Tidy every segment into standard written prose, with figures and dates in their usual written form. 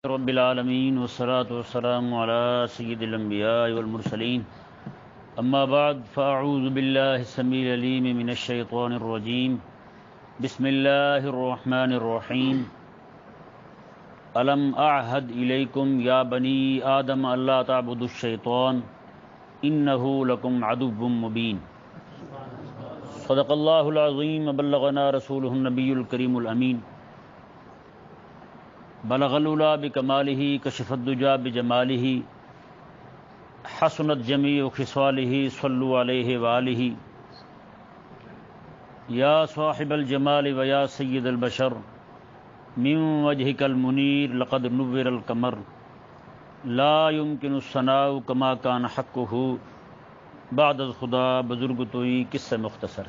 رب العالمین والصلاة والسلام علی سید الانبیاء والمرسلین اما بعد فاعوذ باللہ السمیع العلیم من الشیطان الرجیم بسم اللہ الرحمن الرحیم الم اعہد الیکم یا بنی آدم اللہ تعبدوا الشیطان انہ لکم عدو مبین صدق اللہ العظیم وبلغنا رسولہ النبی الکریم الامین بلغ العلا بکمالہ کشف الدجا بجمالہ حسنت جمیع خصالہ صلوا علیہ وآلہ یا صاحب الجمال ویا سید البشر من وجہک المنیر لقد نور القمر لا يمکن الثناء کما کان حقہ بعد از خدا بزرگ توئی قصہ مختصر۔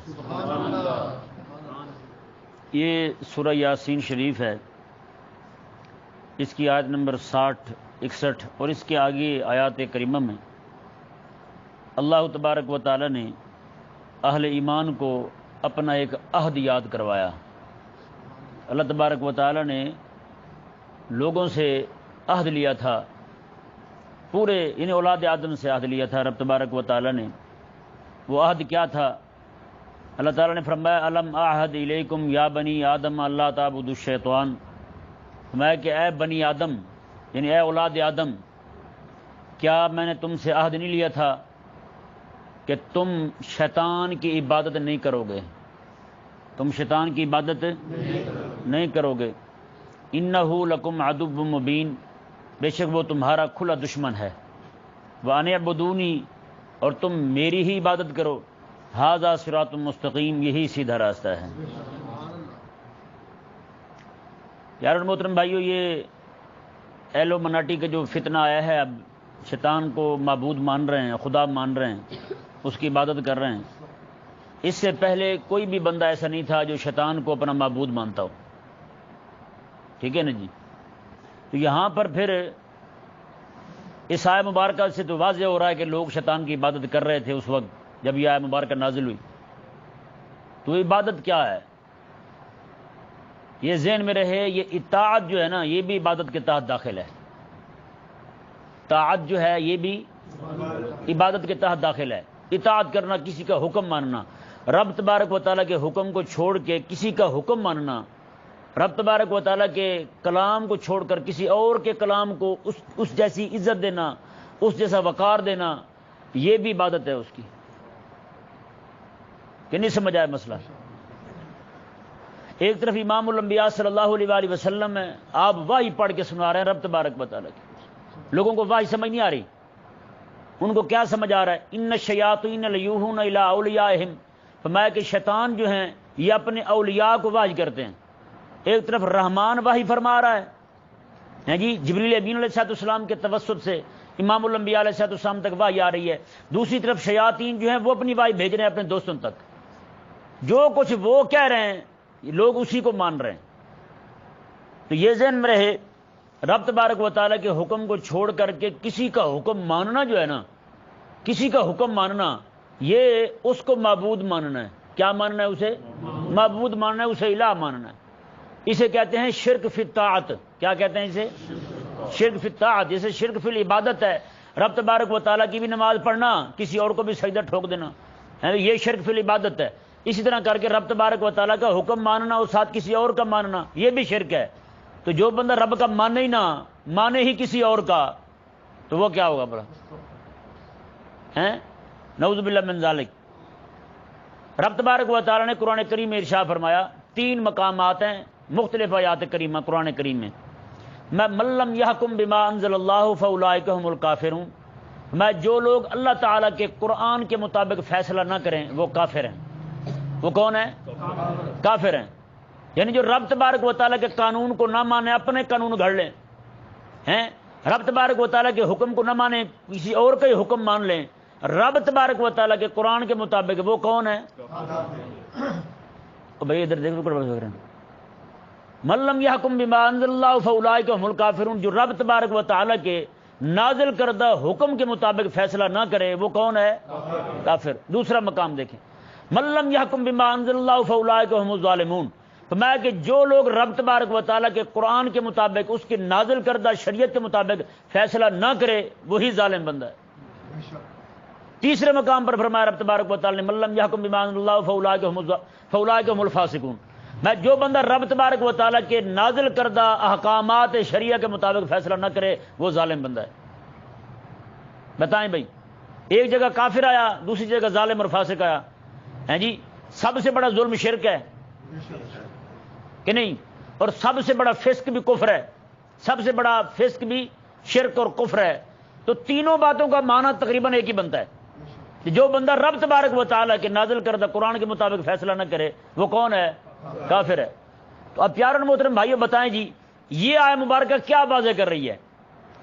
یہ سورہ یاسین شریف ہے، اس کی آیت نمبر 60 61 اور اس کے آگے آیات کریمہ میں اللہ تبارک و تعالی نے اہل ایمان کو اپنا ایک عہد یاد کروایا۔ اللہ تبارک و تعالی نے لوگوں سے عہد لیا تھا، پورے ان اولاد آدم سے عہد لیا تھا رب تبارک و تعالی نے۔ وہ عہد کیا تھا؟ اللہ تعالی نے فرمایا الم اعہد الیکم یا بنی آدم اللہ تعبدوا الشیطان، فرمایا کہ اے بنی آدم یعنی اے اولاد آدم، کیا میں نے تم سے عہد نہیں لیا تھا کہ تم شیطان کی عبادت نہیں کرو گے، تم شیطان کی عبادت نہیں کرو گے۔ انہ لکم عدو مبین، بے شک وہ تمہارا کھلا دشمن ہے۔ وان اعبدونی، اور تم میری ہی عبادت کرو۔ ھذا صراط مستقیم، یہی سیدھا راستہ ہے۔ یار محترم بھائیو، یہ ایلو مناٹی کا جو فتنہ آیا ہے، اب شیطان کو معبود مان رہے ہیں، خدا مان رہے ہیں، اس کی عبادت کر رہے ہیں۔ اس سے پہلے کوئی بھی بندہ ایسا نہیں تھا جو شیطان کو اپنا معبود مانتا ہو، ٹھیک ہے نا جی؟ تو یہاں پر پھر اس آیہ مبارکہ سے تو واضح ہو رہا ہے کہ لوگ شیطان کی عبادت کر رہے تھے اس وقت جب یہ آیہ مبارکہ نازل ہوئی۔ تو عبادت کیا ہے؟ یہ ذہن میں رہے، یہ اطاعت جو ہے نا، یہ بھی عبادت کے تحت داخل ہے۔ طاعت جو ہے یہ بھی عبادت کے تحت داخل ہے۔ اطاعت کرنا، کسی کا حکم ماننا، رب تبارک و تعالیٰ کے حکم کو چھوڑ کے کسی کا حکم ماننا، رب تبارک و تعالیٰ کے کلام کو چھوڑ کر کسی اور کے کلام کو اس جیسی عزت دینا، اس جیسا وقار دینا، یہ بھی عبادت ہے اس کی۔ کہ نہیں سمجھ آیا مسئلہ؟ ایک طرف امام الانبیاء صلی اللہ علیہ وآلہ وسلم ہے، آپ وحی پڑھ کے سنا رہے ہیں رب تبارک و تعالیٰ کی، لوگوں کو وحی سمجھ نہیں آ رہی۔ ان کو کیا سمجھ آ رہا ہے؟ ان الشیاطین لیوحون الی اولیاءہم، فرمایا کہ شیطان جو ہیں یہ اپنے اولیاء کو وحی کرتے ہیں۔ ایک طرف رحمان وحی فرما رہا ہے جی، جبریل امین علیہ السلام کے توسط سے امام الانبیاء علیہ السلام تک وحی آ رہی ہے۔ دوسری طرف شیاطین جو ہیں وہ اپنی وحی بھیج رہے ہیں اپنے دوستوں تک، جو کچھ وہ کہہ رہے ہیں لوگ اسی کو مان رہے ہیں۔ تو یہ ذہن میں رہے، رب تبارک و تعالیٰ کے حکم کو چھوڑ کر کے کسی کا حکم ماننا جو ہے نا، کسی کا حکم ماننا، یہ اس کو معبود ماننا ہے۔ کیا ماننا ہے؟ اسے معبود ماننا ہے، اسے الہ ماننا ہے۔ اسے کہتے ہیں شرک فی الطاعت۔ کیا کہتے ہیں اسے؟ شرک فی الطاعت۔ جیسے شرک فی العبادت ہے، رب تبارک و تعالیٰ کی بھی نماز پڑھنا، کسی اور کو بھی سجدہ ٹھوک دینا، یہ شرک فی العبادت ہے۔ اسی طرح کر کے رب تبارک و تعالیٰ کا حکم ماننا اور ساتھ کسی اور کا ماننا، یہ بھی شرک ہے۔ تو جو بندہ رب کا مانے ہی نہ، مانے ہی کسی اور کا، تو وہ کیا ہوگا بڑا؟ نعوذ باللہ من ذالک۔ رب تبارک و تعالیٰ نے قرآن کریم میں ارشاد فرمایا، 3 مقامات ہیں مختلف آیات کریمہ قرآن کریم میں، من لم یحکم بما انزل اللہ فاولئک هم الکافرون، میں جو لوگ اللہ تعالیٰ کے قرآن کے مطابق فیصلہ نہ کریں وہ کافر ہیں۔ وہ کون ہیں؟ کافر ہیں۔ یعنی جو رب تبارک و تعالیٰ کے قانون کو نہ مانے، اپنے قانون گھڑ لیں، رب تبارک و تعالیٰ کے حکم کو نہ مانے، کسی اور کا ہی حکم مان لیں رب تبارک و تعالیٰ کے قرآن کے مطابق، وہ کون ہے؟ بھائی ادھر دیکھ، من لم یحکم بما انزل اللہ فاولئک هم الکافرون، جو رب تبارک و تعالیٰ کے نازل کردہ حکم کے مطابق فیصلہ نہ کرے وہ کون ہے؟ کافر۔ دوسرا مقام دیکھیں، من لم یحکم بما انزل اللہ فاولئک هم الظالمون، فرمایا کہ جو لوگ رب تبارک و تعالیٰ کے قرآن کے مطابق اس کی نازل کردہ شریعت کے مطابق فیصلہ نہ کرے وہی ظالم بندہ ہے۔ تیسرے مقام پر فرمایا رب تبارک و تعالیٰ نے من لم یحکم بما انزل اللہ فاولئک هم الفاسقون، میں جو بندہ رب تبارک و تعالیٰ کے نازل کردہ احکامات شریعہ کے مطابق فیصلہ نہ کرے وہ ظالم بندہ ہے۔ بتائیں بھائی، ایک جگہ کافر آیا، دوسری جگہ ظالم اور فاسق آیا، ہیں جی؟ سب سے بڑا ظلم شرک ہے کہ نہیں؟ اور سب سے بڑا فسق بھی کفر ہے، سب سے بڑا فسق بھی شرک اور کفر ہے۔ تو تینوں باتوں کا معنی تقریباً ایک ہی بنتا ہے کہ جو بندہ رب تبارک و تعالیٰ کے نازل کردہ قرآن کے مطابق فیصلہ نہ کرے وہ کون ہے؟ کافر ہے۔ تو اب پیارے محترم بھائیو بتائیں جی، یہ آیت مبارکہ کیا واضح کر رہی ہے؟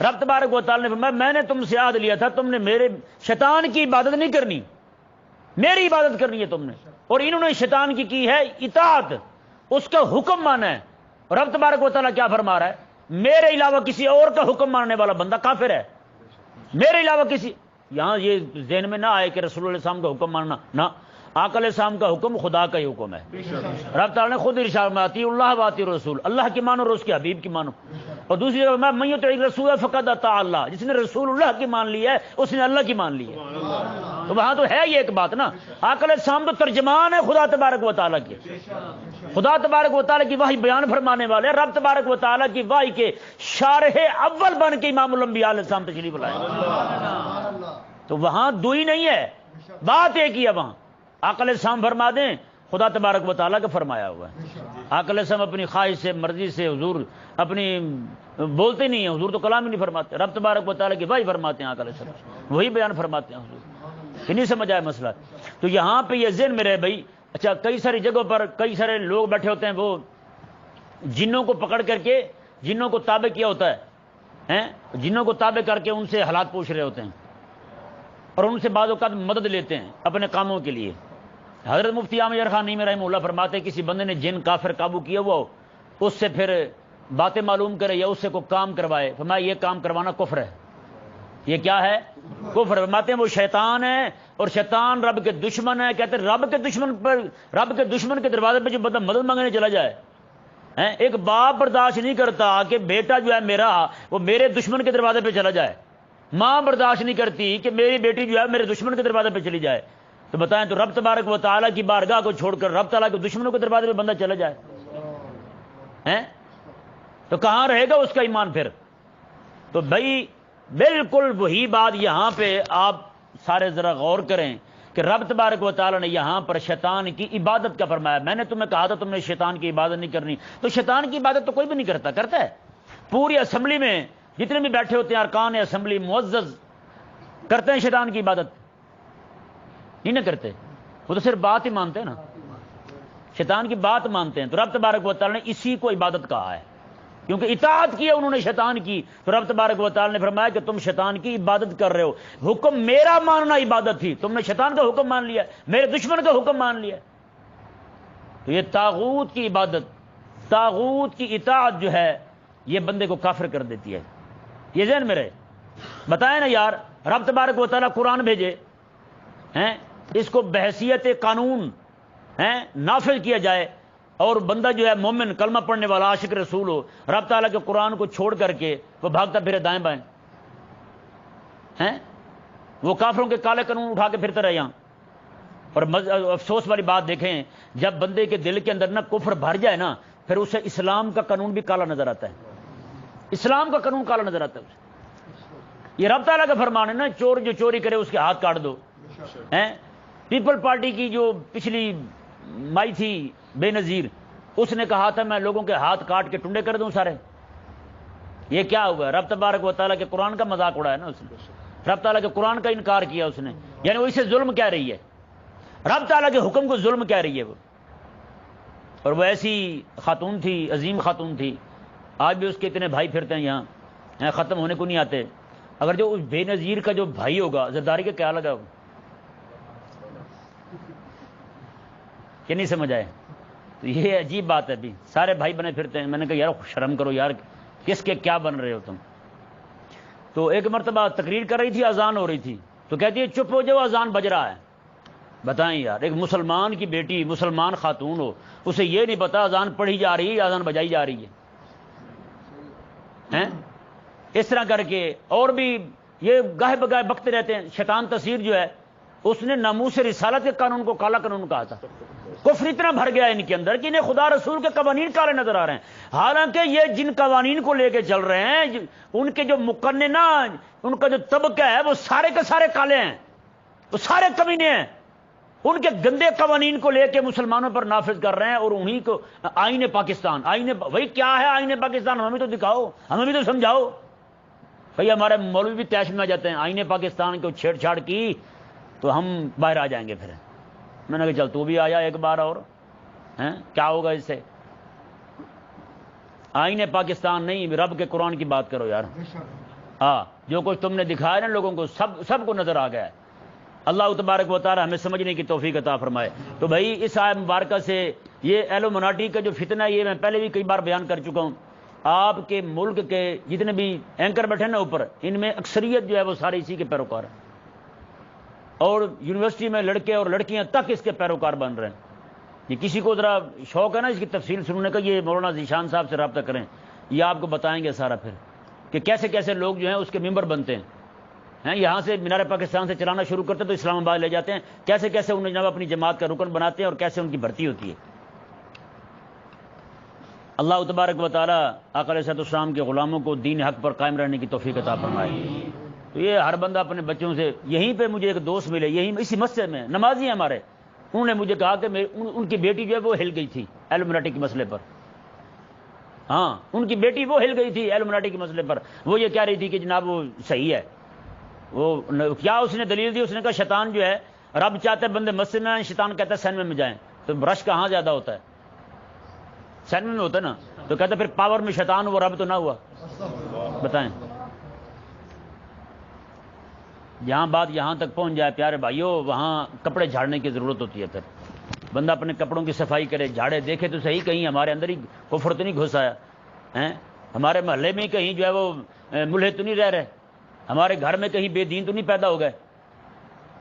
رب تبارک و تعالیٰ نے فرمایا میں نے تم سے عہد لیا تھا، تم نے میرے شیطان کی عبادت نہیں کرنی، میری عبادت کرنی ہے تم نے، اور انہوں نے شیطان کی ہے اطاعت، اس کا حکم مانا ہے۔ رب تبارک و تعالیٰ کیا فرما رہا ہے؟ میرے علاوہ کسی اور کا حکم ماننے والا بندہ کافر ہے۔ میرے علاوہ کسی، یہاں یہ ذہن میں نہ آئے کہ رسول اللہ علیہ السلام کا حکم ماننا، نہ، آقا علیہ السلام کا حکم خدا کا ہی حکم ہے۔ رب تعالیٰ نے خود ارشاد فرمایا اطیعوا اللہ واطیعوا الرسول، اللہ کی مانو اور اس کے حبیب کی مانو۔ اور دوسری جگہ میں من یطع الرسول فقد اطاع اللہ، جس نے رسول اللہ کی مان لی ہے اس نے اللہ کی مان لی ہے۔ تو وہاں تو ہے یہ ایک بات نا، آقا علیہ السلام تو ترجمان ہے خدا تبارک و تعالیٰ کی، خدا تبارک و تعالیٰ کی وحی بیان فرمانے والے، رب تبارک و تعالیٰ کی وحی کے شارح اول بن کے امام الانبیاء علیہ السلام تشریف لائے۔ تو وہاں دوئی نہیں ہے، بات ایک ہی ہے۔ وہاں آقا علیہ السلام فرما دیں خدا تبارک و تعالیٰ کا فرمایا ہوا ہے۔ آقا علیہ السلام اپنی خواہش سے مرضی سے حضور اپنی بولتے نہیں ہیں، حضور تو کلام ہی نہیں فرماتے، رب تبارک و تعالیٰ کی وحی فرماتے ہیں، آقا علیہ السلام وہی بیان فرماتے ہیں حضور۔ کہ نہیں سمجھ آیا مسئلہ؟ تو یہاں پہ یہ ذہن میں رہے بھائی، اچھا کئی ساری جگہوں پر کئی سارے لوگ بیٹھے ہوتے ہیں، وہ جنوں کو پکڑ کر کے جنوں کو تابع کیا ہوتا ہے، جنوں کو تابع کر کے ان سے حالات پوچھ رہے ہوتے ہیں اور ان سے بعض اوقات مدد لیتے ہیں اپنے کاموں کے لیے۔ حضرت مفتی عامر خان نیمی رحمہ اللہ فرماتے ہیں کسی بندے نے جن کافر قابو کیا ہوا ہو، اس سے پھر باتیں معلوم کرے یا اس سے کوئی کام کروائے، فرمایا یہ کام کروانا کفر ہے۔ یہ کیا ہے؟ کفر۔ فرماتے ہیں وہ شیطان ہے اور شیطان رب کے دشمن ہے۔ کہتے ہیں رب کے دشمن کے دروازے پہ جو بندہ مدد مانگنے چلا جائے، ایک باپ برداشت نہیں کرتا کہ بیٹا جو ہے میرا وہ میرے دشمن کے دروازے پہ چلا جائے، ماں برداشت نہیں کرتی کہ میری بیٹی جو ہے میرے دشمن کے دروازے پہ چلی جائے، تو بتائیں تو رب تبارک و تعالیٰ کی بارگاہ کو چھوڑ کر رب تعالیٰ کے دشمنوں کے دروازے پہ بندہ چلا جائے تو کہاں رہے گا اس کا ایمان پھر؟ تو بھائی بالکل وہی بات یہاں پہ آپ سارے ذرا غور کریں کہ رب تبارک و تعالیٰ نے یہاں پر شیطان کی عبادت کا فرمایا۔ میں نے تمہیں کہا تھا تم نے شیطان کی عبادت نہیں کرنی، تو شیطان کی عبادت تو کوئی بھی نہیں کرتا ہے؟ پوری اسمبلی میں جتنے بھی بیٹھے ہوتے ہیں ارکان اسمبلی معزز کرتے ہیں شیطان کی عبادت؟ نہیں نہ کرتے، وہ تو صرف بات ہی مانتے ہیں نا، شیطان کی بات مانتے ہیں۔ تو رب تبارک و تعالیٰ نے اسی کو عبادت کہا ہے، کیونکہ اطاعت کی ہے انہوں نے شیطان کی، تو رب تبارک و تعالیٰ نے فرمایا کہ تم شیطان کی عبادت کر رہے ہو۔ حکم میرا ماننا عبادت تھی، تم نے شیطان کا حکم مان لیا، میرے دشمن کا حکم مان لیا۔ تو یہ طاغوت کی عبادت، طاغوت کی اطاعت جو ہے یہ بندے کو کافر کر دیتی ہے۔ یہ ذہن میں رہے۔ بتائیں نا یار، رب تبارک و تعالیٰ قرآن بھیجے اس کو بحیثیت قانون نافذ کیا جائے، اور بندہ جو ہے مومن کلمہ پڑھنے والا عاشق رسول ہو، رب تعالیٰ کے قرآن کو چھوڑ کر کے وہ بھاگتا پھرے دائیں بائیں، وہ کافروں کے کالے قانون اٹھا کے پھرتا رہے یہاں۔ اور افسوس والی بات دیکھیں، جب بندے کے دل کے اندر نہ کفر بھر جائے نا، پھر اسے اسلام کا قانون بھی کالا نظر آتا ہے، اسلام کا قانون کالا نظر آتا ہے۔ یہ رب تعالیٰ کا فرمان ہے نا، چور جو چوری کرے اس کے ہاتھ کاٹ دو۔ پیپل پارٹی کی جو پچھلی مائی تھی بے نظیر، اس نے کہا تھا میں لوگوں کے ہاتھ کاٹ کے ٹنڈے کر دوں سارے۔ یہ کیا ہوا؟ رب تبارک و تعالیٰ کے قرآن کا مذاق اڑایا نا اس نے، رب تعالیٰ کے قرآن کا انکار کیا اس نے، یعنی وہ اسے ظلم کہہ رہی ہے، رب تعالیٰ کے حکم کو ظلم کہہ رہی ہے وہ۔ اور وہ ایسی خاتون تھی، عظیم خاتون تھی، آج بھی اس کے اتنے بھائی پھرتے ہیں یہاں، ختم ہونے کو نہیں آتے۔ اگر جو اس بے نظیر کا جو بھائی ہوگا، زرداری کا کیا لگا ہوگا کہ نہیں سمجھ آئے؟ تو یہ عجیب بات ہے، بھی سارے بھائی بنے پھرتے ہیں۔ میں نے کہا یار شرم کرو یار، کس کے کیا بن رہے ہو تم؟ تو ایک مرتبہ تقریر کر رہی تھی، اذان ہو رہی تھی، تو کہتی ہے چپ ہو جاؤ اذان بج رہا ہے۔ بتائیں یار، ایک مسلمان کی بیٹی مسلمان خاتون ہو، اسے یہ نہیں پتا اذان پڑھی جا رہی ہے اذان بجائی جا رہی ہے، اس طرح کر کے اور بھی یہ گاہے بگاہے بکتے رہتے ہیں۔ شیطان تصویر جو ہے اس نے ناموس رسالت کے قانون کو کالا قانون کہا تھا۔ کفر اتنا بھر گیا ان کے اندر کہ انہیں خدا رسول کے قوانین کالے نظر آ رہے ہیں، حالانکہ یہ جن قوانین کو لے کے چل رہے ہیں ان کے جو مقننہ، ان کا جو طبقہ ہے وہ سارے کے سارے کالے ہیں، وہ سارے کمینے ہیں، ان کے گندے قوانین کو لے کے مسلمانوں پر نافذ کر رہے ہیں، اور انہی کو آئین پاکستان، وہی کیا ہے آئین پاکستان، ہمیں تو دکھاؤ، ہمیں بھی تو سمجھاؤ۔ بھئی ہمارے مولوی بھی تیش میں آ جاتے ہیں، آئین پاکستان کو چھیڑ چھاڑ کی تو ہم باہر آ جائیں گے۔ پھر میں نے کہا چل تو بھی آیا ایک بار اور، کیا ہوگا اس سے؟ آئین پاکستان نہیں، رب کے قرآن کی بات کرو یار۔ ہاں، جو کچھ تم نے دکھایا نا لوگوں کو، سب کو نظر آ گیا ہے۔ اللہ تبارک و تعالی ہمیں سمجھنے کی توفیق عطا فرمائے۔ تو بھائی اس آیت مبارکہ سے یہ ایلومناٹی کا جو فتنہ ہے، یہ میں پہلے بھی کئی بار بیان کر چکا ہوں۔ آپ کے ملک کے جتنے بھی اینکر بیٹھے نا اوپر، ان میں اکثریت جو ہے وہ سارے اسی کے پیروکار ہیں، اور یونیورسٹی میں لڑکے اور لڑکیاں تک اس کے پیروکار بن رہے ہیں۔ یہ کسی کو ذرا شوق ہے نا اس کی تفصیل سننے کا، یہ مولانا ذیشان صاحب سے رابطہ کریں، یہ آپ کو بتائیں گے سارا پھر کہ کیسے کیسے لوگ جو ہیں اس کے ممبر بنتے ہیں۔ یہاں سے مینار پاکستان سے چلانا شروع کرتے تو اسلام آباد لے جاتے ہیں، کیسے کیسے انہیں جناب اپنی جماعت کا رکن بناتے ہیں اور کیسے ان کی بھرتی ہوتی ہے۔ اللہ تبارک و تعالی آقا علیہ السلام کے غلاموں کو دین حق پر قائم رہنے کی توفیق عطا فرمائے۔ تو یہ ہر بندہ اپنے بچوں سے، یہیں پہ مجھے ایک دوست ملے، یہیں اسی مسجد میں، نمازی ہیں ہمارے، انہوں نے مجھے کہا کہ ان کی بیٹی جو ہے وہ ہل گئی تھی ایلومناٹی کے مسئلے پر۔ ہاں، ان کی بیٹی وہ ہل گئی تھی ایلومناٹی کے مسئلے پر، وہ یہ کہہ رہی تھی کہ جناب وہ صحیح ہے۔ وہ کیا اس نے دلیل دی؟ اس نے کہا شیطان جو ہے، رب چاہتا ہے بندے مسجد میں آئیں، شیطان کہتا ہے سینما میں جائیں، تو رش کہاں زیادہ ہوتا ہے؟ سینما میں ہوتا ہے نا، تو کہتا ہے پھر پاور میں شیطان ہوا، رب تو نہ ہوا؟ بتائیں، جہاں بات یہاں تک پہنچ جائے پیارے بھائیوں، وہاں کپڑے جھاڑنے کی ضرورت ہوتی ہے۔ پھر بندہ اپنے کپڑوں کی صفائی کرے، جھاڑے، دیکھے تو صحیح کہیں ہمارے اندر ہی کفر تو نہیں گھس آیا، ہمارے محلے میں کہیں جو ہے وہ ملحد تو نہیں رہ رہے، ہمارے گھر میں کہیں بے دین تو نہیں پیدا ہو گئے۔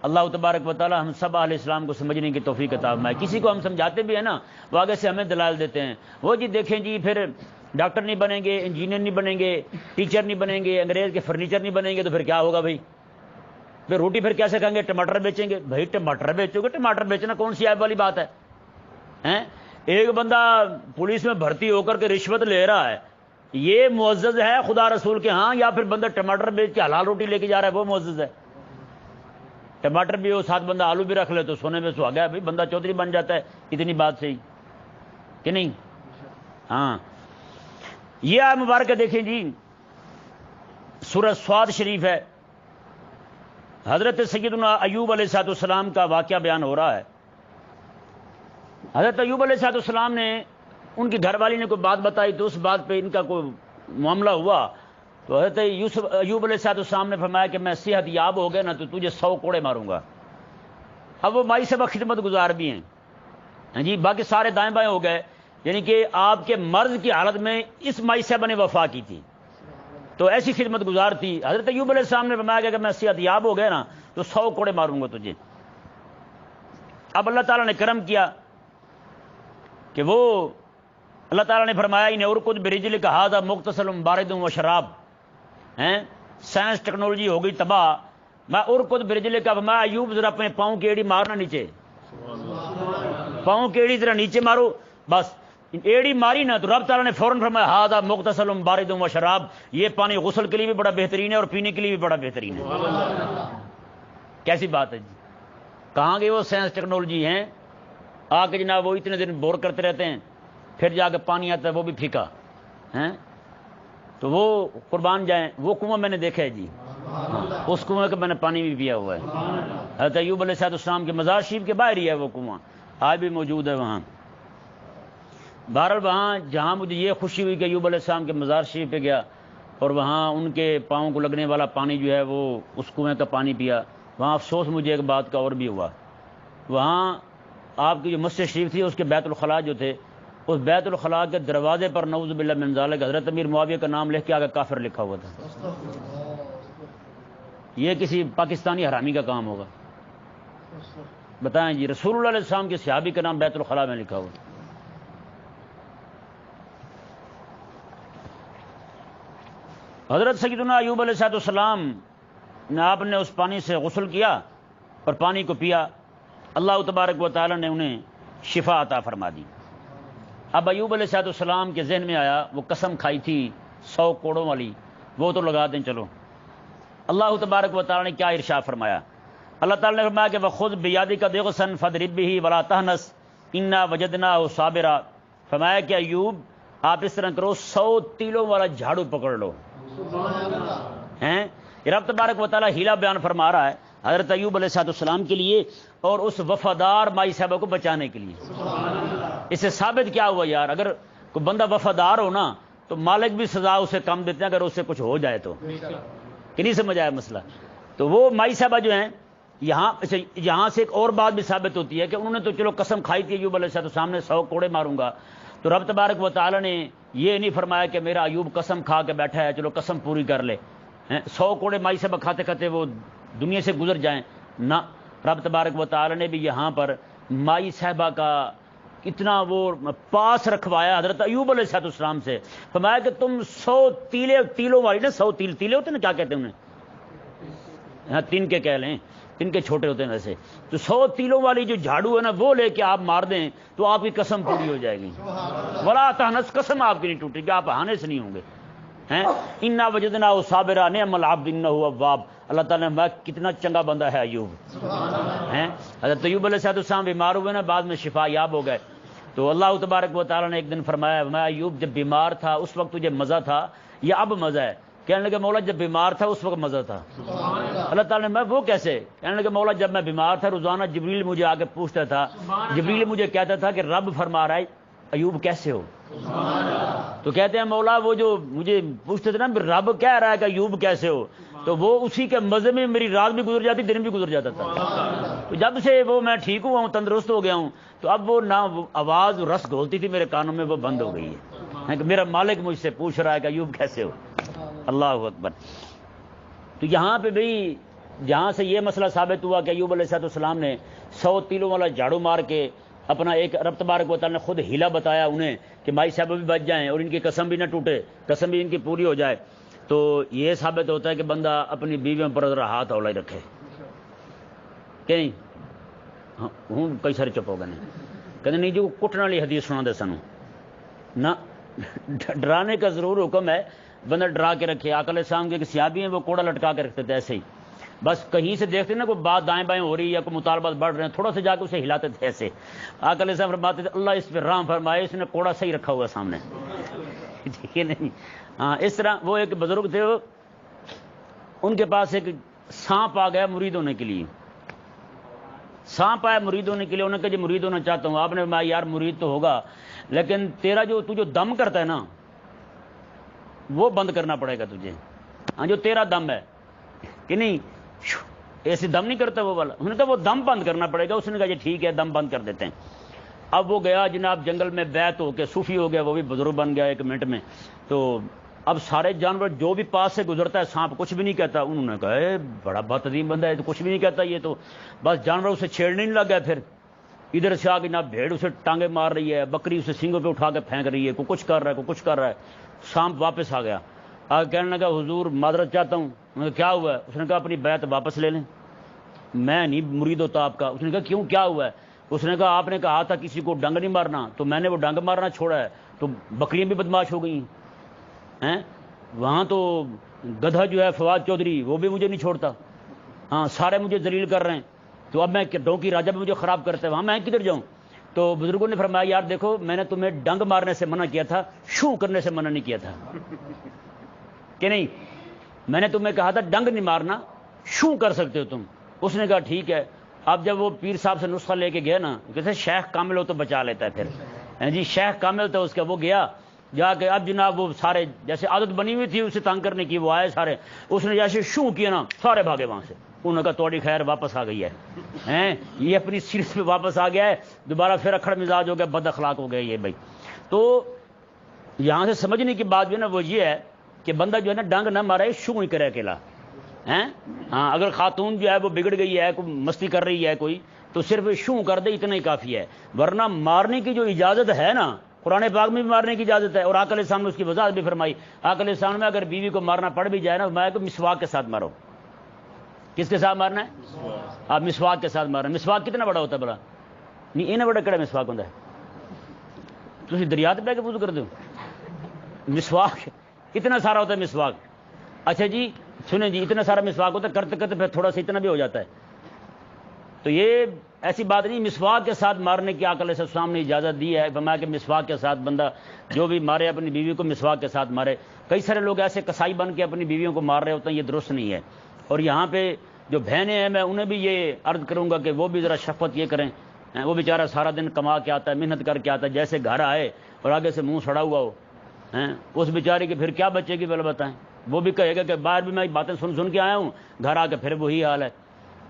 اللہ تبارک و تعالی ہم سب اہل اسلام کو سمجھنے کی توفیق عطا فرمائے۔ کسی کو ہم سمجھاتے بھی ہیں نا، وہ آگے سے ہمیں دلائل دیتے ہیں، وہ جی دیکھیں جی پھر ڈاکٹر نہیں بنیں گے، انجینئر نہیں بنیں گے، ٹیچر نہیں بنیں گے، انگریز کے فرنیچر نہیں بنیں گے، تو پھر کیا ہوگا بھائی؟ پھر روٹی پھر کیسے کھائیں گے؟ ٹماٹر بیچیں گے؟ بھائی ٹماٹر بیچو گے، ٹماٹر بیچنا کون سی عیب والی بات ہے؟ ایک بندہ پولیس میں بھرتی ہو کر کے رشوت لے رہا ہے، یہ معزز ہے خدا رسول کے ہاں، یا پھر بندہ ٹماٹر بیچ کے حلال روٹی لے کے جا رہا ہے وہ معزز ہے؟ ٹماٹر بھی ہو، ساتھ بندہ آلو بھی رکھ لے تو سونے میں سہاگا ہے، بھائی بندہ چودھری بن جاتا ہے، اتنی بات صحیح کہ نہیں؟ ہاں، یہ آیت مبارکہ دیکھیں جی، سورہ صاد شریف ہے، حضرت سیدنا ایوب علیہ السلام کا واقعہ بیان ہو رہا ہے۔ حضرت ایوب علیہ السلام نے، ان کی گھر والی نے کوئی بات بتائی، تو اس بات پہ ان کا کوئی معاملہ ہوا، تو حضرت ایوب علیہ السلام نے فرمایا کہ میں صحت یاب ہو گیا نا تو تجھے 100 کوڑے ماروں گا۔ اب وہ مائی صاحب خدمت گزار بھی ہیں جی، باقی سارے دائیں بائیں ہو گئے، یعنی کہ آپ کے مرض کی حالت میں اس مائی صاحب نے وفا کی تھی، تو ایسی خدمت گزار تھی۔ حضرت ایوب علیہ السلام نے فرمایا کہ میں صحت یاب ہو گیا نا تو 100 کوڑے ماروں گا تجھے۔ اب اللہ تعالیٰ نے کرم کیا کہ وہ اللہ تعالیٰ نے فرمایا انہیں ارکض برجلک ھذا مغتسل بارد و شراب، سائنس ٹیکنالوجی ہو گئی تباہ، میں ارکض برجلک، فرمایا ایوب ذرا اپنے پاؤں کی ایڑی مارنا نیچے، پاؤں کی ایڑی ذرا نیچے مارو، بس ایڑی ماری نا تو رب تعالیٰ نے فوراً فرمایا ھذا مغتسل بارد و شراب، یہ پانی غسل کے لیے بھی بڑا بہترین ہے اور پینے کے لیے بھی بڑا بہترین ہے۔ کیسی بات ہے جی؟ کہاں گئے وہ سائنس ٹیکنالوجی ہیں؟ آ کے جناب وہ اتنے دن بور کرتے رہتے ہیں، پھر جا کے پانی آتا ہے وہ بھی پھیکا ہیں، تو وہ قربان جائیں، وہ کنواں میں نے دیکھا ہے جی، اس کنویں کا میں نے پانی بھی پیا ہوا ہے۔ حضرت ایوب علیہ السلام کے مزار شریف کے باہر ہی ہے وہ کنواں، آج بھی موجود ہے وہاں۔ بہرحال وہاں جہاں مجھے یہ خوشی ہوئی کہ ایوب علیہ السلام کے مزار شریف پہ گیا اور وہاں ان کے پاؤں کو لگنے والا پانی جو ہے وہ اس کنویں کا پانی پیا، وہاں افسوس مجھے ایک بات کا اور بھی ہوا، وہاں آپ کی جو مسجد شریف تھی اس کے بیت الخلاء جو تھے، اس بیت الخلاء کے دروازے پر نعوذ باللہ من ذالک حضرت امیر معاویہ کا نام لکھ کے آگے کافر لکھا ہوا تھا۔ یہ کسی پاکستانی حرامی کا کام ہوگا، بتائیں جی، رسول اللہ علیہ السلام کے صحابی کا نام بیت الخلاء میں لکھا ہوا. حضرت سیدنا ایوب علیہ السلام نے، آپ نے اس پانی سے غسل کیا اور پانی کو پیا، اللہ تبارک و تعالی نے انہیں شفا عطا فرما دی. اب ایوب علیہ السلام کے ذہن میں آیا وہ قسم کھائی تھی 100 کوڑوں والی، وہ تو لگا دیں چلو. اللہ تبارک و تعالی نے کیا ارشاد فرمایا؟ اللہ تعالی نے فرمایا کہ وَخُذْ بِيَدِكَ ضِغْثًا فَاضْرِب بِهِ وَلَا تَحْنَثْ إِنَّا وَجَدْنَاهُ صَابِرًا. فرمایا کہ ایوب آپ اس طرح کرو، 100 تیلوں والا جھاڑو پکڑ لو. ہیں یہ رب تبارک و تعالی ہیلا بیان فرما رہا ہے حضرت ایوب علیہ السلام کے لیے اور اس وفادار مائی صاحبہ کو بچانے کے لیے. اس سے ثابت کیا ہوا یار، اگر کوئی بندہ وفادار ہو نا تو مالک بھی سزا اسے کم دیتے ہیں اگر اس سے کچھ ہو جائے تو. کہ نہیں سمجھ آیا مسئلہ؟ تو وہ مائی صاحبہ جو ہیں یہاں سے ایک اور بات بھی ثابت ہوتی ہے کہ انہوں نے تو چلو قسم کھائی تھی ایوب علیہ السلام نے 100 کوڑے ماروں گا، تو رب تبارک و تعالی نے یہ نہیں فرمایا کہ میرا ایوب قسم کھا کے بیٹھا ہے چلو قسم پوری کر لے، 100 کوڑے مائی صاحبہ کھاتے کھاتے وہ دنیا سے گزر جائیں نہ. رب تبارک و تعالی نے بھی یہاں پر مائی صاحبہ کا اتنا وہ پاس رکھوایا حضرت ایوب علیہ السلام سے. فرمایا کہ تم 100 تیلوں والی نا، 100 تیلے ہوتے ہیں نا، کیا کہتے ہیں انہیں، ہاں تین کے کہہ لیں، تین کے چھوٹے ہوتے ہیں ویسے، تو 100 تیلوں والی جو جھاڑو ہے نا وہ لے کے آپ مار دیں تو آپ کی قسم پوری ہو جائے گی. ولا تحنث، قسم آپ کی نہیں ٹوٹے گی، آپ ہانے سے نہیں ہوں گے. انا وجدناہ صابرا نعم العبد انہ اواب. اللہ تعالیٰ نے کتنا چنگا بندہ ہے ایوب. حضرت ایوب علیہ السلام بیمار ہوئے نا، بعد میں شفا یاب ہو گئے. تو اللہ تبارک و تعالیٰ نے ایک دن فرمایا میں ایوب جب بیمار تھا اس وقت تجھے مزہ تھا یا اب مزہ ہے؟ کہنے لگے مولا جب بیمار تھا اس وقت مزہ تھا. اللہ تعالیٰ نے میں وہ کیسے؟ کہنے لگے مولا جب میں بیمار تھا روزانہ جبریل مجھے آ کے پوچھتا تھا، جبریل مجھے کہتا تھا کہ رب فرما رہا ہے ایوب کیسے ہو؟ تو کہتے ہیں مولا وہ جو مجھے پوچھتے تھے نا رب کہہ رہا ہے کہ ایوب کیسے ہو، تو وہ اسی کے مزے میں میری رات بھی گزر جاتی، دن بھی گزر جاتا تھا. تو جب سے وہ میں ٹھیک ہوا ہوں، تندرست ہو گیا ہوں، تو اب وہ نہ آواز رس گھولتی تھی میرے کانوں میں، وہ بند ہو گئی ہے کہ میرا مالک مجھ سے پوچھ رہا ہے کہ ایوب کیسے ہو. اللہ اکبر. تو یہاں پہ بھی جہاں سے یہ مسئلہ ثابت ہوا کہ ایوب علیہ السلام نے 100 تیلوں والا جھاڑو مار کے اپنا ایک رب تبارک و تعالی نے خود ہیلا بتایا انہیں کہ مائی صاحب بھی بچ جائیں اور ان کی قسم بھی نہ ٹوٹے، قسم بھی ان کی پوری ہو جائے. تو یہ ثابت ہوتا ہے کہ بندہ اپنی بیویوں پر ذرا ہاتھ اولا ہی رکھے. کہ نہیں؟ ہاں ہوں کئی سارے چپ ہو گئے کہتے نہیں جو کٹنے والی حدیث سنا دے سنو نہ، ڈرانے کا ضرور حکم ہے، بندہ ڈرا کے رکھے. آقا علیہ السلام کے صحابی ہیں وہ کوڑا لٹکا کے رکھتے تھے ایسے ہی، بس کہیں سے دیکھتے نا کوئی بات دائیں بائیں ہو رہی ہے یا کوئی مطالبات بڑھ رہے ہیں تھوڑا سا جا کے اسے ہلاتے تھے ایسے. آقا علیہ السلام فرماتے تھے اللہ اس پہ رحم فرمائے، اس نے کوڑا صحیح رکھا ہوا سامنے. ٹھیک ہے نہیں؟ ہاں اس طرح وہ ایک بزرگ تھے، ان کے پاس ایک سانپ آ گیا مرید ہونے کے لیے. سانپ آیا مرید ہونے کے لیے، انہوں نے کہا جی مرید ہونا چاہتا ہوں. آپ نے فرمایا یار مرید تو ہوگا لیکن تیرا جو دم کرتا ہے نا وہ بند کرنا پڑے گا تجھے. ہاں جو تیرا دم ہے کہ نہیں ایسے دم نہیں کرتا وہ والا، انہوں نے کہا وہ دم بند کرنا پڑے گا. اس نے کہا جی ٹھیک ہے دم بند کر دیتے ہیں. اب وہ گیا جناب جنگل میں بیعت ہو کے صوفی ہو گیا، وہ بھی بزرگ بن گیا 1 منٹ میں. تو اب سارے جانور جو بھی پاس سے گزرتا ہے سانپ کچھ بھی نہیں کہتا. انہوں نے کہا بڑا بہت عظیم بندہ ہے تو کچھ بھی نہیں کہتا یہ تو. بس جانور اسے چھیڑنے نہیں لگ گیا. پھر ادھر سے آ کے جناب بھیڑ اسے ٹانگیں مار رہی ہے، بکری اسے سینگوں پہ اٹھا کے پھینک رہی ہے، کوئی کچھ کر رہا ہے کوئی کچھ کر رہا ہے. سانپ واپس آ گیا، کہنے لگا حضور معذرت چاہتا ہوں. میں کہا کیا ہوا ہے؟ اس نے کہا اپنی بیعت واپس لے لیں، میں نہیں مرید ہوتا آپ کا. اس نے کہا کیوں کیا ہوا ہے؟ اس نے کہا آپ نے کہا تھا کسی کو ڈنگ نہیں مارنا تو میں نے وہ ڈنگ مارنا چھوڑا ہے تو بکریاں بھی بدماش ہو گئی ہیں. وہاں تو گدھا جو ہے فواد چودھری وہ بھی مجھے نہیں چھوڑتا، ہاں سارے مجھے ذلیل کر رہے ہیں. تو اب میں ڈونکی راجہ بھی مجھے خراب کرتا ہے، وہاں میں کدھر جاؤں؟ تو بزرگوں نے فرمایا یار دیکھو میں نے تمہیں ڈنگ مارنے سے منع کیا تھا، شو کرنے سے منع نہیں کیا تھا کہ نہیں؟ میں نے تمہیں کہا تھا ڈنگ نہیں مارنا، شو کر سکتے ہو تم. اس نے کہا ٹھیک ہے. اب جب وہ پیر صاحب سے نسخہ لے کے گیا نا، کہتے شیخ کامل ہو تو بچا لیتا ہے پھر. جی شیخ کامل تھا اس کا، وہ گیا جا کے اب جناب وہ سارے جیسے عادت بنی ہوئی تھی اسے تنگ کرنے کی، وہ آئے سارے، اس نے جیسے شو کیا نا سارے بھاگے وہاں سے. انہوں نے کہا توڑی خیر واپس آ گئی ہے، یہ اپنی سیرت پہ واپس آ گیا ہے، دوبارہ پھر اکھڑ مزاج ہو گیا، بد اخلاق ہو گیا یہ بھائی. تو یہاں سے سمجھنے کی بات جو ہے نا وہ یہ ہے کہ بندہ جو ہے نا ڈنگ نہ مارے، شو ہی کرے اکیلا. ہاں اگر خاتون جو ہے وہ بگڑ گئی ہے، کوئی مستی کر رہی ہے کوئی، تو صرف شوں کر دے اتنا ہی کافی ہے، ورنہ مارنے کی جو اجازت ہے نا، قرآن پاک میں بھی مارنے کی اجازت ہے، اور آقا علیہ السلام نے اس کی وضاحت بھی فرمائی۔ آقا علیہ السلام میں اگر بیوی کو مارنا پڑ بھی جائے نا، میں کو مسواک کے ساتھ مارو۔ کس کے ساتھ مارنا ہے؟ آپ مسواک کے ساتھ مارنا۔ مسواک کتنا بڑا ہوتا ہے بڑا؟ نہیں اینا بڑا کڑا مسواک ہوتا ہے؟ تسی دریا تے بہ کے وضو کر دو؟ مسواک اتنا سارا ہوتا ہے مسواک۔ اچھا جی سنیں جی، اتنا سارا مسواک ہوتا ہے، کرتے کرتے پھر تھوڑا سا اتنا بھی ہو جاتا ہے، تو یہ ایسی بات نہیں۔ مسواک کے ساتھ مارنے کی آقا علیہ السلام نے اجازت دی ہے، فرمایا کہ مسواک کے ساتھ بندہ جو بھی مارے اپنی بیوی کو مسواک کے ساتھ مارے۔ کئی سارے لوگ ایسے کسائی بن کے اپنی بیویوں کو مار رہے ہوتے ہیں، یہ درست نہیں ہے۔ اور یہاں پہ جو بہنیں ہیں، میں انہیں بھی یہ عرض کروں گا کہ وہ بھی ذرا شفقت یہ کریں۔ وہ بیچارہ سارا دن کما کے آتا ہے، محنت کر کے آتا ہے، جیسے گھر آئے اور آگے سے منہ سڑا ہوا ہو، اس بیچارے کی پھر کیا بچے گی؟ بل بتائیں۔ وہ بھی کہے گا کہ باہر بھی میں باتیں سن کے آیا ہوں، گھر آ کے پھر وہی حال ہے۔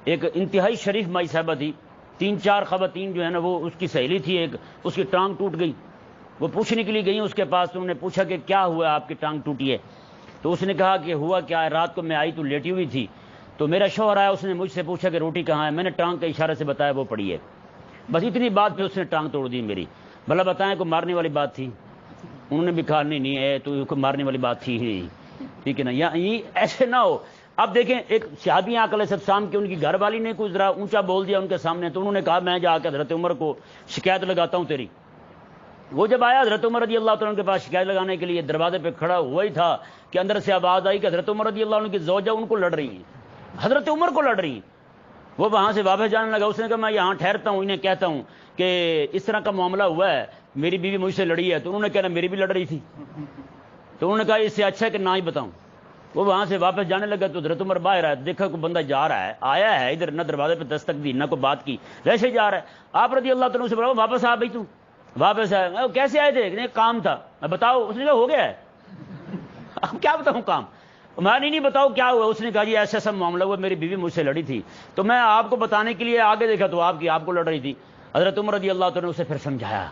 ایک انتہائی شریف مائی صاحبہ تھی، 3-4 خواتین جو ہے نا، وہ اس کی سہیلی تھی ایک، اس کی ٹانگ ٹوٹ گئی، وہ پوچھنے کے لیے گئی اس کے پاس، تو انہوں نے پوچھا کہ کیا ہوا آپ کی ٹانگ ٹوٹی ہے؟ تو اس نے کہا کہ ہوا کیا ہے، رات کو میں آئی تو لیٹی ہوئی تھی، تو میرا شوہر آیا، اس نے مجھ سے پوچھا کہ روٹی کہاں ہے، میں نے ٹانگ کے اشارے سے بتایا وہ پڑی ہے، بس اتنی بات پہ اس نے ٹانگ توڑ دی میری۔ بھلا بتائیں کوئی مارنے والی بات تھی؟ انہوں نے بھی کہا نہیں ہے تو کوئی مارنے والی بات تھی ہی نہیں، ٹھیک ہے نا؟ یہ ایسے نہ ہو۔ اب دیکھیں ایک صحابی آقا علیہ السلام کی ان کی گھر والی نے کوئی ذرا اونچا بول دیا ان کے سامنے، تو انہوں نے کہا میں جا کے حضرت عمر کو شکایت لگاتا ہوں تیری۔ وہ جب آیا حضرت عمر رضی اللہ تعالیٰ عنہ کے پاس شکایت لگانے کے لیے، دروازے پہ کھڑا ہوا ہی تھا کہ اندر سے آواز آئی کہ حضرت عمر رضی اللہ عنہ کی زوجہ ان کو لڑ رہی ہیں، حضرت عمر کو لڑ رہی ہیں۔ وہ وہاں سے واپس جانے لگا، اس نے کہا میں یہاں ٹھہرتا ہوں، انہیں کہتا ہوں کہ اس طرح کا معاملہ ہوا ہے، میری بیوی مجھ سے لڑی ہے۔ تو انہوں نے کہا میری بھی لڑ رہی تھی، تو انہوں نے کہا اس سے اچھا ہے کہ نہ ہی بتاؤں۔ وہ وہاں سے واپس جانے لگا تو حضرت عمر باہر آیا، دیکھا کوئی بندہ جا رہا ہے، آیا ہے ادھر، نہ دروازے پہ دستک دی نہ کوئی بات کی، ویسے جا رہا ہے۔ آپ رضی اللہ تعالیٰ سے بولا واپس آ بھائی، تو واپس آیا، کیسے آئے تھے؟ کام تھا۔ بتاؤ، اس نے کہا ہو گیا ہے، اب کیا بتاؤں کام؟ میں نہیں بتاؤ کیا ہوا؟ اس نے کہا جی ایسا سب معاملہ ہوا، میری بیوی مجھ سے لڑی تھی، تو میں آپ کو بتانے کے لیے آگے دیکھا تو آپ کو لڑ رہی تھی۔ حضرت عمر رضی اللہ تعالیٰ نے اسے پھر سمجھایا۔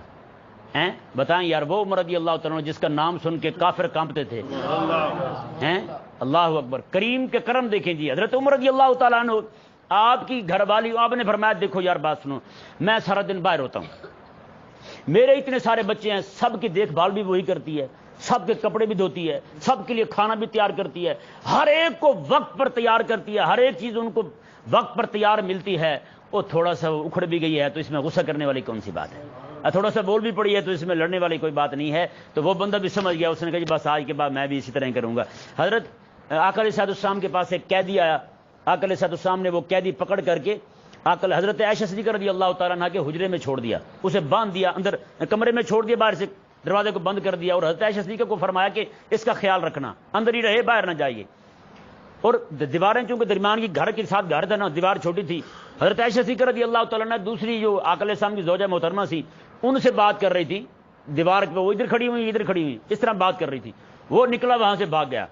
ہیں بتائیں یار، وہ عمر رضی اللہ تعالیٰ جس کا نام سن کے کافر کانپتے تھے، ہیں اللہ اکبر، کریم کے کرم دیکھیں جی۔ حضرت عمر رضی اللہ تعالیٰ عنہ آپ کی گھر والی، آپ نے فرمایا دیکھو یار بات سنو، میں سارا دن باہر ہوتا ہوں، میرے اتنے سارے بچے ہیں، سب کی دیکھ بھال بھی وہی کرتی ہے، سب کے کپڑے بھی دھوتی ہے، سب کے لیے کھانا بھی تیار کرتی ہے، ہر ایک کو وقت پر تیار کرتی ہے، ہر ایک چیز ان کو وقت پر تیار ملتی ہے۔ وہ تھوڑا سا اکھڑ بھی گئی ہے تو اس میں غصہ کرنے والی کون سی بات ہے؟ تھوڑا سا بول بھی پڑی ہے تو اس میں لڑنے والی کوئی بات نہیں ہے۔ تو وہ بندہ بھی سمجھ گیا، اس نے کہا جی بس آج کے بعد میں بھی اسی طرح ہی کروں گا۔ حضرت آقا علیہ السلام کے پاس ایک قیدی آیا، آقا علیہ السلام نے وہ قیدی پکڑ کر کے حضرت عائشہ صدیقہ رضی اللہ تعالیٰ عنہ کے حجرے میں چھوڑ دیا، اسے باندھ دیا، اندر کمرے میں چھوڑ دیا، باہر سے دروازے کو بند کر دیا، اور حضرت عائشہ صدیقہ کو فرمایا کہ اس کا خیال رکھنا، اندر ہی رہے، باہر نہ جائیے۔ اور دیواریں چونکہ درمیان کی گھر کے ساتھ گھر تھا نا، دیوار چھوٹی تھی، حضرت عائشہ صدیقہ رضی اللہ تعالیٰ عنہ دوسری جو آقا علیہ السلام کی زوجہ محترمہ سی، ان سے بات کر رہی تھی، دیوار پہ وہ ادھر کھڑی ہوئی ادھر کھڑی ہوئی، اس طرح بات کر رہی تھی۔ وہ نکلا وہاں سے بھاگ گیا،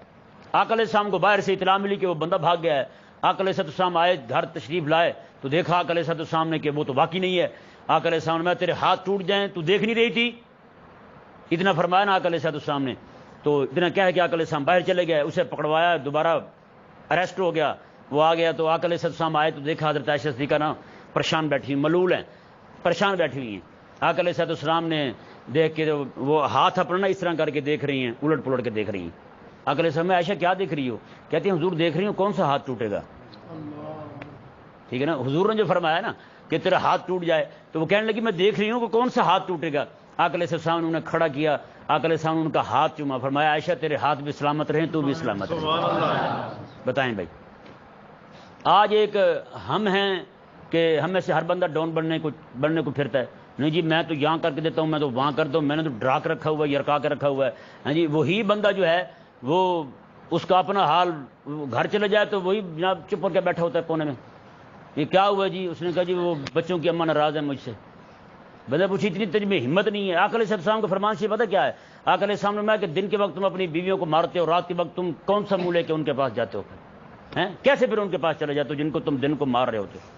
آقا علیہ السلام کو باہر سے اطلاع ملی کہ وہ بندہ بھاگ گیا ہے۔ آقا علیہ السلام آئے، گھر تشریف لائے تو دیکھا آقا علیہ السلام نے کہ وہ تو واقعی نہیں ہے۔ آقا علیہ السلام نے میں تیرے ہاتھ ٹوٹ جائیں تو دیکھ نہیں رہی تھی، اتنا فرمایا نا آقا علیہ السلام نے۔ تو اتنا کہہ کہ آقا علیہ السلام باہر چلے گئے، اسے پکڑوایا، دوبارہ اریسٹ ہو گیا، وہ آ گیا تو آقا علیہ السلام آئے تو دیکھا حضرت عائشہ صدیقہ نا پریشان بیٹھی ہوئی، ملول ہیں، پریشان بیٹھی ہوئی ہیں۔ آقا علیہ السلام نے دیکھ کے وہ ہاتھ اپنا اس طرح کر کے دیکھ رہی ہیں، الٹ پلٹ کے دیکھ رہی ہیں۔ آقا علیہ السلام عائشہ کیا دیکھ رہی ہو؟ کہتی ہیں حضور دیکھ رہی ہوں کون سا ہاتھ ٹوٹے گا، ٹھیک ہے نا، حضور نے جو فرمایا نا کہ تیرا ہاتھ ٹوٹ جائے، تو وہ کہنے لگی میں دیکھ رہی ہوں کہ کون سا ہاتھ ٹوٹے گا۔ آقا علیہ السلام نے انہیں کھڑا کیا، آقا علیہ السلام نے ان کا ہاتھ چوما، فرمایا عائشہ تیرے ہاتھ بھی سلامت رہیں، تو بھی سلامت رہیں۔ بتائیں بھائی، آج ایک ہم ہیں کہ ہم میں سے ہر بندہ ڈون بننے کو پھرتا ہے، نہیں جی میں تو یہاں کر کے دیتا ہوں، میں تو وہاں کر دوں، میں نے تو ڈرا کے رکھا ہوا ہے، یرکا کے رکھا ہوا ہے۔ ہاں جی وہی بندہ جو ہے وہ اس کا اپنا حال، گھر چلے جائے تو وہی جناب چپ کر کے بیٹھا ہوتا ہے کونے میں، یہ کیا ہوا جی؟ اس نے کہا جی وہ بچوں کی اماں ناراض ہے مجھ سے۔ بندہ پوچھی اتنی تجھ میں ہمت نہیں ہے؟ آقا علیہ السلام کا فرمان سے پتہ کیا ہے؟ آقا علیہ السلام نے فرمایا کہ دن کے وقت تم اپنی بیویوں کو مارتے ہو، رات کے وقت تم کون سا منہ لے کے ان کے پاس جاتے ہو؟ ہیں کیسے پھر ان کے پاس چلے جاتے ہو جن کو تم دن کو مار رہے ہوتے ہو؟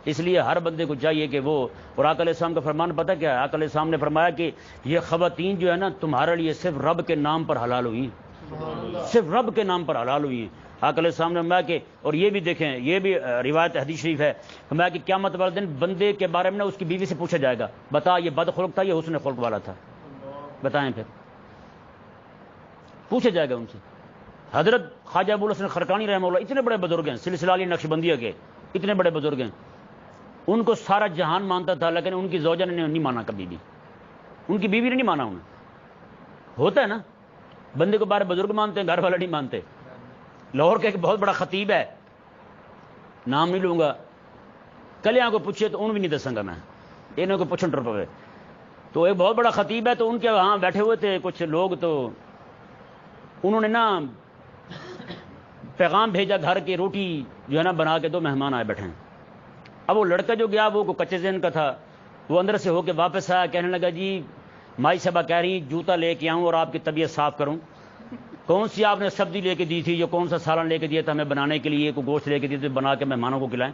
اس لیے ہر بندے کو چاہیے کہ وہ، اور آقا علیہ السلام کا فرمان پتہ کیا ہے؟ آقا علیہ السلام نے فرمایا کہ یہ خواتین جو ہے نا تمہارے لیے صرف رب کے نام پر حلال ہوئی ہیں، صرف رب کے نام پر حلال ہوئی ہیں۔ آقا علیہ السلام نے فرمایا کہ، اور یہ بھی دیکھیں، یہ بھی روایت حدیث شریف ہے، فرمایا کہ قیامت والے دن بندے کے بارے میں نا اس کی بیوی سے پوچھا جائے گا، بتا یہ بد خلق تھا یا حسن خلق والا تھا، بتائیں پھر پوچھا جائے گا ان سے۔ حضرت خواجہ ابو الحسن خرقانی رحمہ اللہ اتنے بڑے بزرگ ہیں، سلسلہ علی نقشبندیہ کے اتنے بڑے بزرگ ہیں، ان کو سارا جہان مانتا تھا لیکن ان کی زوجہ نے نہیں مانا کبھی بھی، ان کی بیوی نے نہیں مانا انہیں۔ ہوتا ہے نا، بندے کو بارے بزرگ مانتے ہیں، گھر والے نہیں مانتے۔ لاہور کا ایک بہت بڑا خطیب ہے، نام نہیں لوں گا، کلیاں کو پوچھے تو ان بھی نہیں دسوں گا میں، انہوں کو پوچھن ٹر پوے۔ تو ایک بہت بڑا خطیب ہے، تو ان کے وہاں بیٹھے ہوئے تھے کچھ لوگ، تو انہوں نے نا پیغام بھیجا گھر کی روٹی جو ہے نا بنا کے دو، مہمان آئے بیٹھے ہیں۔ اب وہ لڑکا جو گیا وہ کچے ذہن کا تھا، وہ اندر سے ہو کے واپس آیا، کہنے لگا جی مائی صاحبہ کہہ رہی جوتا لے کے آؤں اور آپ کی طبیعت صاف کروں، کون سی آپ نے سبزی لے کے دی تھی، جو کون سا سالن لے کے دیا تھا ہمیں بنانے کے لیے، کوئی گوشت لے کے دیے تھے بنا کے مہمانوں کو کھلائیں۔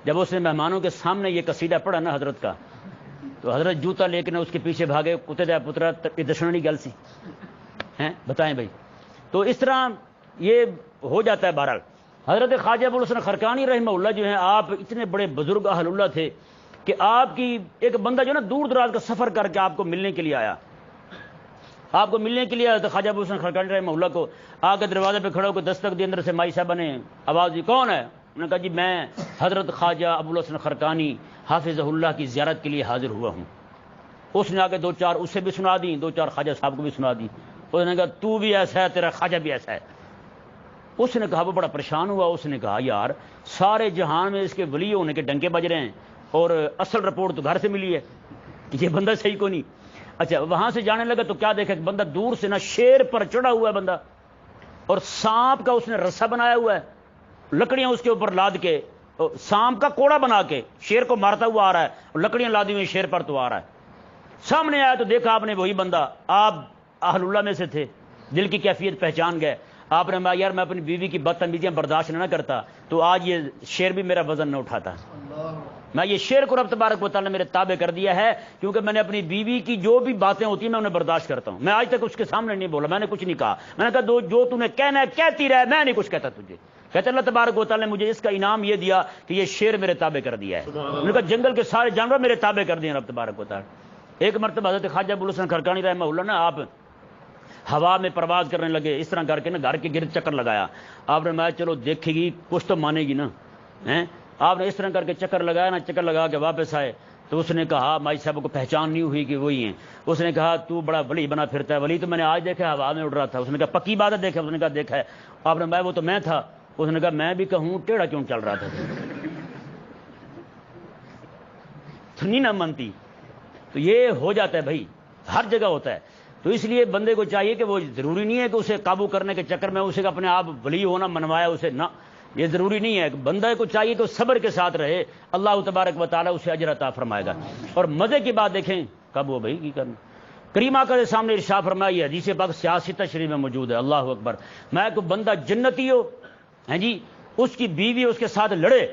جب اس نے مہمانوں کے سامنے یہ قصیدہ پڑھا نا حضرت کا، تو حضرت جوتا لے کے نا اس کے پیچھے بھاگے، کتے دا پترا دشنی گل سی ہیں، بتائیں بھائی۔ تو اس طرح یہ ہو جاتا ہے۔ بہرحال حضرت خواجہ ابو الحسن خرقانی رحمہ اللہ جو ہیں، آپ اتنے بڑے بزرگ اہل اللہ تھے کہ آپ کی ایک بندہ جو نا دور دراز کا سفر کر کے آپ کو ملنے کے لیے آیا، آپ کو ملنے کے لیے حضرت خواجہ ابو الحسن خرقانی رحمہ اللہ کو آ کے دروازے پہ کھڑے ہو کے دستک دی، اندر سے مائی صاحبہ نے آواز دی، کون ہے؟ انہوں نے کہا جی میں حضرت خواجہ ابو الحسن خرقانی حافظہ اللہ کی زیارت کے لیے حاضر ہوا ہوں۔ اس نے آ کے دو چار اسے بھی سنا دی، دو چار خواجہ صاحب کو بھی سنا دی۔ اس نے کہا تو بھی ایسا ہے، تیرا خواجہ بھی ایسا ہے۔ اس نے کہا، وہ بڑا پریشان ہوا، اس نے کہا یار سارے جہان میں اس کے ولی ہونے کے ڈنکے بج رہے ہیں اور اصل رپورٹ تو گھر سے ملی ہے کہ یہ بندہ صحیح کو نہیں۔ اچھا وہاں سے جانے لگا تو کیا دیکھا کہ بندہ دور سے نا شیر پر چڑھا ہوا ہے بندہ، اور سانپ کا اس نے رسا بنایا ہوا ہے، لکڑیاں اس کے اوپر لاد کے، سانپ کا کوڑا بنا کے شیر کو مارتا ہوا آ رہا ہے، اور لکڑیاں لادی ہوئی شیر پر تو آ رہا ہے۔ سامنے آیا تو دیکھا آپ نے وہی بندہ، آپ اہل اللہ میں سے تھے، دل کی کیفیت پہچان گئے۔ آپ نے کہا یار میں اپنی بیوی کی بدتمیزیاں برداشت نہ کرتا تو آج یہ شیر بھی میرا وزن نہ اٹھاتا، میں یہ شیر کو رب تبارک و تعالیٰ نے میرے تابع کر دیا ہے، کیونکہ میں نے اپنی بیوی کی جو بھی باتیں ہوتی ہیں میں انہیں برداشت کرتا ہوں۔ میں آج تک اس کے سامنے نہیں بولا، میں نے کچھ نہیں کہا، میں نے کہا جو تو نے کہنا ہے کہتی رہے، میں نہیں کچھ کہتا تجھے۔ کہتے اللہ تبارک و تعالیٰ نے مجھے اس کا انعام یہ دیا کہ یہ شیر میرے تابع کر دیا ہے۔ انہوں نے کہا جنگل کے سارے جانور میرے تابع کر دیے رب تبارک و تعالیٰ۔ ایک مرتبہ حضرت خواجہ ابو الحسن خرقانی رحمہ اللہ نا آپ ہوا میں پرواز کرنے لگے، اس طرح کر کے نا گھر کے گرد چکر لگایا۔ آپ نے میں چلو دیکھے گی کچھ تو مانے گی نا، آپ نے اس طرح کر کے چکر لگایا نا، چکر لگا کے واپس آئے تو اس نے کہا مائی صاحب کو پہچان نہیں ہوئی کہ وہی ہیں۔ اس نے کہا تو بڑا ولی بنا پھرتا ہے، ولی تو میں نے آج دیکھا ہوا میں اڑ رہا تھا۔ اس نے کہا پکی بات ہے دیکھا؟ اس نے کہا دیکھا ہے۔ آپ نے وہ تو میں تھا۔ اس نے کہا میں بھی کہوں ٹیڑھا کیوں چل رہا تھا تو نہیں نہ منتی۔ تو یہ ہو جاتا ہے بھائی، ہر جگہ ہوتا ہے۔ تو اس لیے بندے کو چاہیے کہ وہ ضروری نہیں ہے کہ اسے قابو کرنے کے چکر میں اسے اپنے آپ ولی ہونا منوایا اسے، نہ یہ ضروری نہیں ہے۔ بندے کو چاہیے کہ صبر کے ساتھ رہے، اللہ تبارک و تعالیٰ اسے اجر عطا فرمائے گا۔ اور مزے کی بات دیکھیں کب وہ بھائی کی کرنا، کریم آقا کے سامنے ارشاد فرمایا، یہ حدیث پاک سیاسی تشریح میں موجود ہے، اللہ اکبر، میں کو بندہ جنتی ہو ہیں جی، اس کی بیوی اس کے ساتھ لڑے،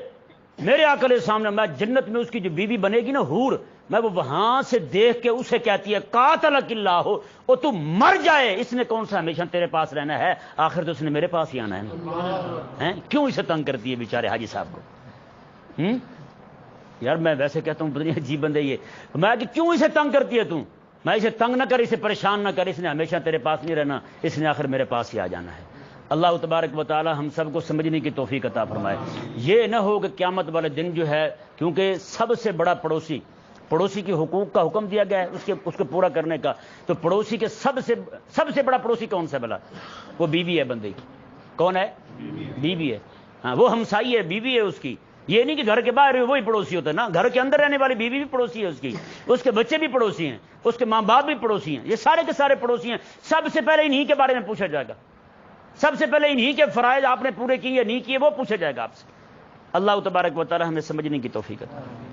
میرے آقا کے سامنے میں جنت میں اس کی جو بیوی بنے گی نا حور، میں وہ وہاں سے دیکھ کے اسے کہتی ہے قاتلک اللہ ہو، اور تو مر جائے، اس نے کون سا ہمیشہ تیرے پاس رہنا ہے، آخر تو اس نے میرے پاس ہی آنا ہے نا۔ کیوں اسے تنگ کرتی ہے بیچارے حاجی صاحب کو؟ یار میں ویسے کہتا ہوں پتہ نہیں عجیب بندے یہ، میں کہ کیوں اسے تنگ کرتی ہے تو؟ میں اسے تنگ نہ کر، اسے پریشان نہ کر، اس نے ہمیشہ تیرے پاس نہیں رہنا، اس نے آخر میرے پاس ہی آ جانا ہے۔ اللہ تبارک و تعالی ہم سب کو سمجھنے کی توفیق عطا فرمائے۔ یہ نہ ہو کہ قیامت والے دن جو ہے، کیونکہ سب سے بڑا پڑوسی کے حقوق کا حکم دیا گیا ہے اس کو پورا کرنے کا، تو پڑوسی کے سب سے بڑا پڑوسی کون سا بلا؟ وہ بیوی ہے بندے کی۔ کون ہے؟ بیوی ہے، ہاں وہ ہمسائی ہے، بیوی ہے اس کی۔ یہ نہیں کہ گھر کے باہر وہی پڑوسی ہوتا ہے نا، گھر کے اندر رہنے والی بیوی بھی پڑوسی ہے اس کی، اس کے بچے بھی پڑوسی ہیں، اس کے ماں باپ بھی پڑوسی ہیں، یہ سارے کے سارے پڑوسی ہیں۔ سب سے پہلے انہی کے بارے میں پوچھا جائے گا، سب سے پہلے انہی کے فرائض آپ نے پورے کیے یا نہیں کیے وہ پوچھا جائے گا آپ سے۔ اللہ تبارک و تعالی ہمیں سمجھنے کی توفیق عطا فرمائے۔